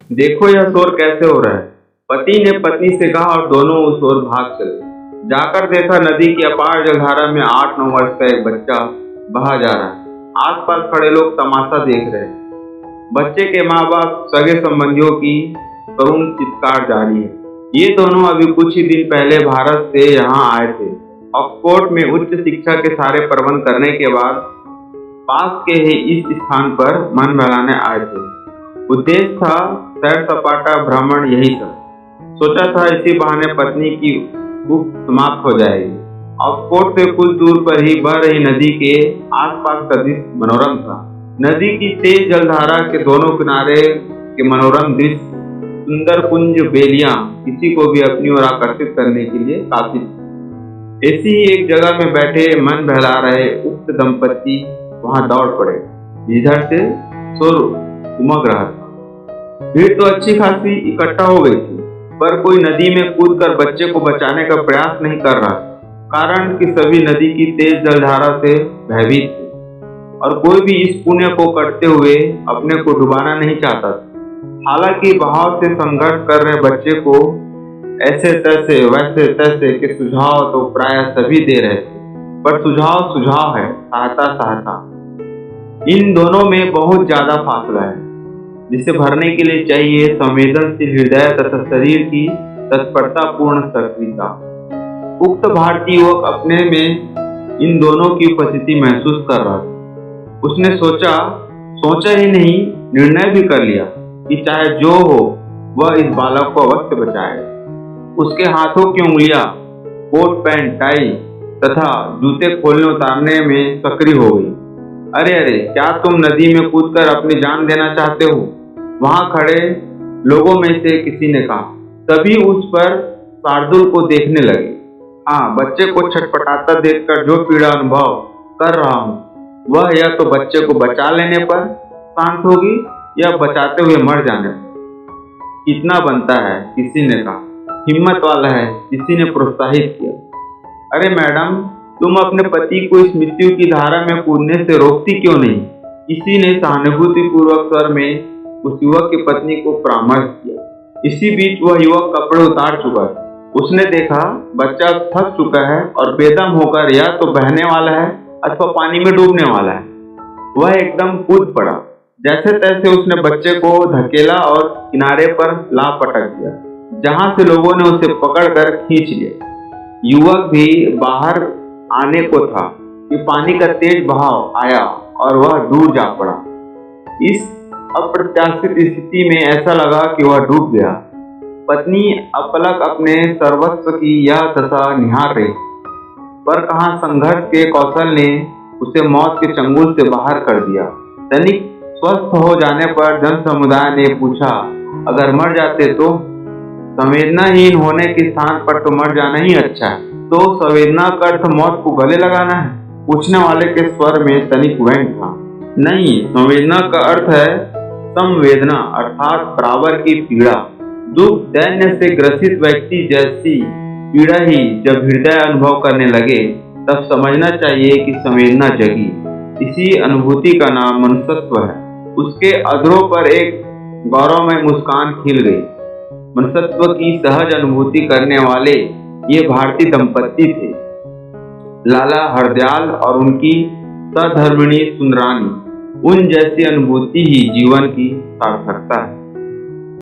देखो यह शोर कैसे हो रहा है। पति ने पत्नी से कहा और दोनों उस ओर भाग चले। जाकर देखा नदी की अपार जलधारा में 8-9 वर्ष का एक बच्चा बहा जा रहा है। आसपास खड़े लोग तमाशा देख रहे हैं। बच्चे के माँ बाप सगे संबंधियों की करुण चित्कार जारी है। ये दोनों अभी कुछ ही दिन पहले भारत से यहाँ आए थे। ऑक्सफोर्ड में उच्च शिक्षा के सारे प्रबंध करने के बाद पास के ही इस स्थान पर मन बहलाने आए थे। उद्देश्य था सैर सपाटा भ्रमण, यही सब। सोचा था इसी बहाने पत्नी की भूख समाप्त हो जाएगी। ऑक्सफोर्ड से कुछ दूर पर ही बह रही नदी के आसपास का दृश्य मनोरम था। नदी की तेज जलधारा के दोनों किनारे के मनोरम दृश्य, सुंदर कुंज बेलियां किसी को भी अपनी ओर आकर्षित करने के लिए काफी थी। ऐसी ही एक जगह में बैठे मन बहला रहे उक्त दंपति वहां दौड़ पड़े। इधर से शोर उमग रहा था। भीड़ तो अच्छी खासी इकट्ठा हो गई थी, पर कोई नदी में कूदकर बच्चे को बचाने का प्रयास नहीं कर रहा, कारण कि सभी नदी की तेज जलधारा से भयभीत थे और कोई भी इस पुण्य को करते हुए अपने को डुबाना नहीं चाहता था। हालांकि बहाव से संघर्ष कर रहे बच्चे को ऐसे तैसे वैसे तैसे के सुझाव तो प्राय सभी दे रहे थे, पर सुझाव है, सहायता सहायता। इन दोनों में बहुत ज्यादा फासला है, जिसे भरने के लिए चाहिए संवेदनशील हृदय तथा शरीर की तत्परता पूर्ण सक्रियता। उक्त भारतीय युवक अपने में इन दोनों की उपस्थिति महसूस कर रहा था। उसने सोचा ही नहीं, निर्णय भी कर लिया कि चाहे जो हो वह इस बालक को अवश्य बचाएगा। उसके हाथों की उंगलियां कोट पैंट टाई तथा जूते खोलने उतारने में सक्रिय हो गई। अरे अरे, क्या तुम नदी में कूदकर अपनी जान देना चाहते हो? वहां खड़े लोगों में से किसी ने कहा। सभी उस पर शार्दुल को देखने लगे। हाँ, बच्चे को छटपटाता देखकर जो पीड़ा अनुभव कर रहा हूँ, वह या तो बच्चे को बचा लेने पर शांत होगी या बचाते हुए मर जाने पर। कितना बनता है, किसी ने कहा। हिम्मत वाला है, किसी ने प्रोत्साहित किया। अरे मैडम, तुम अपने पति को इस मृत्यु की धारा में कूदने से रोकती क्यों नहीं? किसी ने सहानुभूति पूर्वक स्वर में उस युवक की पत्नी को परामर्श किया। इसी बीच वह युवक कपड़े उतार चुका था। उसने देखा बच्चा थक चुका है और बेदम होकर या तो बहने वाला है अथवा पानी में डूबने वाला है। वह एकदम कूद पड़ा। जैसे तैसे उसने बच्चे को धकेला और किनारे पर ला पटक दिया, जहां से लोगों ने उसे पकड़कर खींच लिया। युवक भी बाहर आने को था कि पानी का तेज बहाव आया और वह दूर जा पड़ा। इस अप्रत्याशित स्थिति में ऐसा लगा कि वह डूब गया। पत्नी अपलक अपने सर्वस्व की यह दशा निहार रही, पर कहाँ संघर्ष के कौशल ने उसे मौत के चंगुल से बाहर कर दिया। तनिक स्वस्थ हो जाने पर जन समुदाय ने पूछा, अगर मर जाते तो? संवेदनाहीन होने के स्थान पर तो मर जाना ही अच्छा है। तो संवेदना का अर्थ मौत को गले लगाना है? पूछने वाले के स्वर में तनिक व्यंग था। नहीं, संवेदना का अर्थ है संवेदना, अर्थात बराबर की पीड़ा। दुख दैन्य से ग्रसित व्यक्ति जैसी पीड़ा ही जब हृदय अनुभव करने लगे, तब समझना चाहिए कि संवेदना जगी। इसी अनुभूति का नाम मनुष्यत्व है। उसके अधरों पर एक गौरवमय मुस्कान खिल गई। मनुष्यत्व की सहज अनुभूति करने वाले ये भारतीय दंपति थे, लाला हरदयाल और उनकी सधर्मिणी सुंदरानी। उन जैसी अनुभूति ही जीवन की सार्थकता है।